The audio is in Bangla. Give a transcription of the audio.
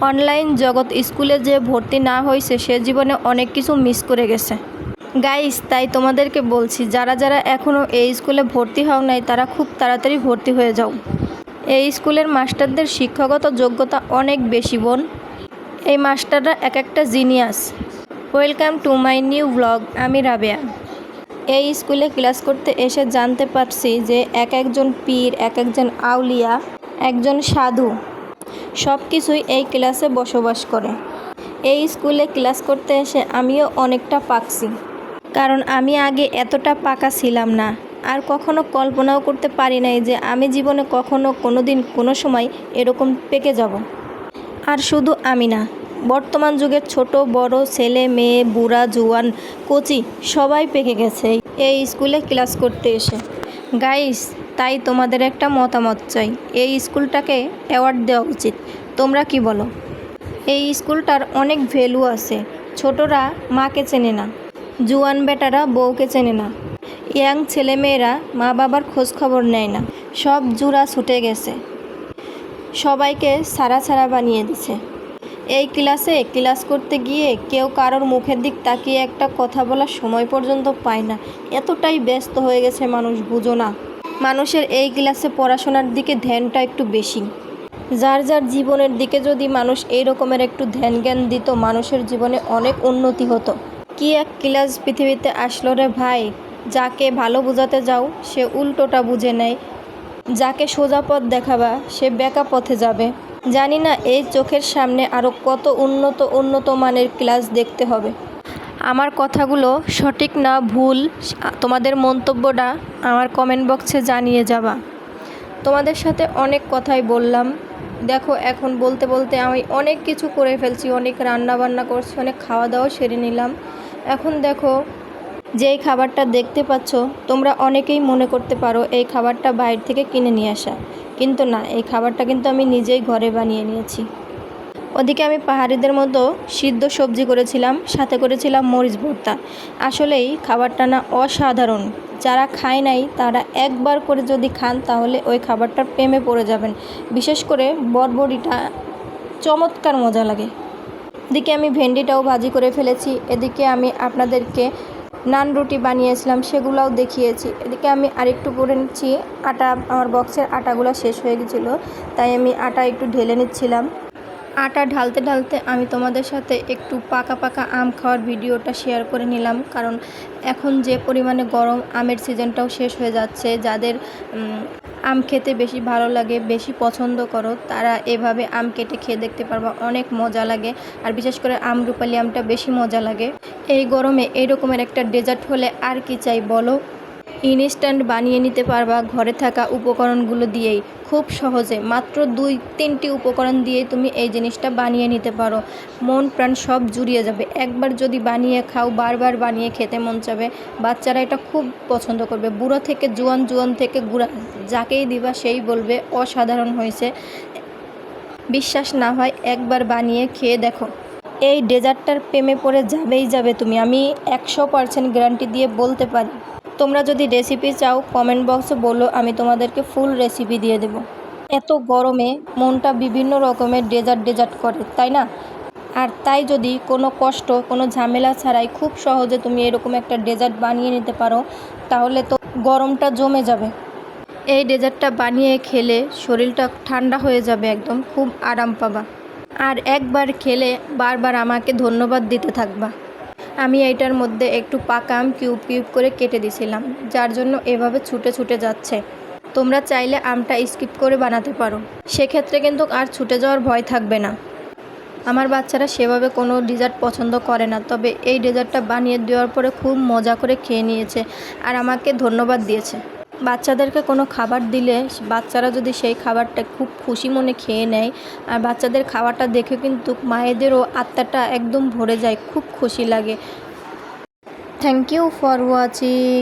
অনলাইন জগৎ স্কুলে যে ভর্তি না হয়েছে সে জীবনে অনেক কিছু মিস করে গেছে গাইস। তাই তোমাদেরকে বলছি, যারা যারা এখনও এই স্কুলে ভর্তি হও নাই তারা খুব তাড়াতাড়ি ভর্তি হয়ে যাও। এই স্কুলের মাস্টারদের শিক্ষাগত যোগ্যতা অনেক বেশি বোন। এই মাস্টাররা এক একটা genius. Welcome to my new blog. আমি রাবেয়া। এই স্কুলে ক্লাস করতে এসে জানতে পারছি যে এক একজন পীর, এক একজন আউলিয়া, একজন সাধু সব কিছুই এই ক্লাসে বসবাস করে। এই স্কুলে ক্লাস করতে এসে আমিও অনেকটা পাকছি, কারণ আমি আগে এতটা পাকা ছিলাম না। আর কখনো কল্পনাও করতে পারি নাই যে আমি জীবনে কখনো কোনো দিন কোনো সময় এরকম পেকে যাব। আর শুধু আমি না, বর্তমান যুগের ছোট বড় ছেলে মেয়ে, বুড়া জোয়ান কচি সবাই পেকে গেছে এই স্কুলে ক্লাস করতে এসে। গাইস, তাই তোমাদের একটা মতামত চাই, এই স্কুলটাকে অ্যাওয়ার্ড দেওয়া উচিত। তোমরা কি বলো? এই স্কুলটার অনেক ভ্যালু আছে। ছোটরা মাকে চেনে না, জোয়ান বেটারা বউকে চেনে না, ইয়াং ছেলেমেয়েরা মা বাবার খোঁজ খবর নেয় না, সব জুড়া ছুটে গেছে, সবাইকে ছাড়া ছাড়া বানিয়ে দিছে। এই ক্লাসে ক্লাস করতে গিয়ে কেউ কারোর মুখের দিক তাকিয়ে একটা কথা বলার সময় পর্যন্ত পায় না। এতটাই ব্যস্ত হয়ে গেছে মানুষ, বুঝো না? মানুষের এই ক্লাসে পড়াশোনার দিকে ধ্যানটা একটু বেশি। যার যার জীবনের দিকে যদি মানুষ এই রকমের একটু ধ্যান জ্ঞান দিত, মানুষের জীবনে অনেক উন্নতি হতো। কি এক ক্লাস পৃথিবীতে আসলো রে ভাই! যাকে ভালো বোঝাতে যাও সে উল্টোটা বুঝে নেয়, যাকে সোজা পথ দেখাবা সে বেঁকা পথে যাবে। জানি না এই চোখের সামনে আরও কত উন্নত মানের ক্লাস দেখতে হবে। আমার কথাগুলো সঠিক না ভুল, তোমাদের মন্তব্যটা আমার কমেন্ট বক্সে জানিয়ে যাবা। তোমাদের সাথে অনেক কথাই বললাম। দেখো, এখন বলতে বলতে আমি অনেক কিছু করে ফেলছি, অনেক রান্না বান্না করছি, অনেক খাওয়া দাওয়া সেরে নিলাম। এখন দেখো, যেই খাবারটা দেখতে পাচ্ছ তোমরা অনেকেই মনে করতে পারো এই খাবারটা বাইরে থেকে কিনে নিয়ে আসা, কিন্তু না, এই খাবারটা কিন্তু আমি নিজেই ঘরে বানিয়ে নিয়েছি। ওদিকে আমি পাহাড়িদের মতো সিদ্ধ সবজি করেছিলাম, সাথে করেছিলাম মরিচ ভর্তা। আসলেই খাবারটা না অসাধারণ। যারা খায় নাই তারা একবার করে যদি খান তাহলে ওই খাবারটার প্রেমে পড়ে যাবেন। বিশেষ করে বড়বড়িটা চমৎকার মজা লাগে। এদিকে আমি ভেন্ডিটাও ভাজি করে ফেলেছি। এদিকে আমি আপনাদেরকে নান রুটি বানিয়েছিলাম, সেগুলোও দেখিয়েছি। এদিকে আমি আরেকটু করে নিচ্ছি আটা। আমার বক্সের আটাগুলো শেষ হয়ে গেছিলো, তাই আমি আটা একটু ঢেলে নিচ্ছিলাম। আটা ঢালতে ঢালতে আমি তোমাদের সাথে একটু পাকা পাকা আম খাওয়ার ভিডিওটা শেয়ার করে নিলাম, কারণ এখন যে পরিমাণে গরম, আমের সিজনটাও শেষ হয়ে যাচ্ছে। যাদের আম খেতে বেশি ভালো লাগে, বেশি পছন্দ করো, তারা এভাবে আম কেটে খেয়ে দেখতে পারবা, অনেক মজা লাগে। আর বিশেষ করে আমরুপালি আমটা বেশি মজা লাগে। এই গরমে এই রকমের একটা ডেজার্ট হলে আর কি চাই বলো? ইনস্ট্যান্ট বানিয়ে নিতে পারবা ঘরে থাকা উপকরণগুলো দিয়েই, খুব সহজে। মাত্র 2-3টি উপকরণ দিয়ে তুমি এই জিনিসটা বানিয়ে নিতে পারো। মন প্রাণ সব জুড়িয়ে যাবে। একবার যদি বানিয়ে খাও, বারবার বানিয়ে খেতে মন চাবে। বাচ্চারা এটা খুব পছন্দ করবে। বুড়ো থেকে জোয়ান, জোয়ান থেকে বুড়া, যাকেই দিবা সেই বলবে অসাধারণ হয়েছে। বিশ্বাস না হয় একবার বানিয়ে খেয়ে দেখো। এই ডেজার্টটার প্রেমে পড়ে যাবেই যাবে তুমি, আমি 100% গ্যারান্টি দিয়ে বলতে পারি। তোমরা যদি রেসিপি চাও কমেন্ট বক্সে বলো, আমি তোমাদেরকে ফুল রেসিপি দিয়ে দেব। এত গরমে মনটা বিভিন্ন রকমের ডেজার্ট করে, তাই না? আর তাই যদি কোনো কষ্ট, কোনো ঝামেলা ছাড়াই খুব সহজে তুমি এরকম একটা ডেজার্ট বানিয়ে নিতে পারো, তাহলে তো গরমটা জমে যাবে। এই ডেজার্টটা বানিয়ে খেলে শরীরটা ঠান্ডা হয়ে যাবে, একদম খুব আরাম পাবা। আর একবার খেলে বারবার আমাকে ধন্যবাদ দিতে থাকবা। আমি এইটার মধ্যে একটু পাকা আম কিউব কিউব করে কেটে দিয়েছিলাম, যার জন্য এভাবে ছুটে ছুটে যাচ্ছে। তোমরা চাইলে আমটা স্কিপ করে বানাতে পারো, সেক্ষেত্রে কিন্তু আর ছুটে যাওয়ার ভয় থাকবে না। আমার বাচ্চারা সেভাবে কোনো ডেজার্ট পছন্দ করে না, তবে এই ডেজার্টটা বানিয়ে দেওয়ার পরে খুব মজা করে খেয়ে নিয়েছে আর আমাকে ধন্যবাদ দিয়েছে। বাচ্চাদেরকে কোনো খাবার দিলে বাচ্চারা যদি সেই খাবারটা খুব খুশি মনে খেয়ে নেয়, আর বাচ্চাদের খাবারটা দেখে কিন্তু মায়েদেরও আত্মাটা একদম ভরে যায়, খুব খুশি লাগে। Thank you for watching.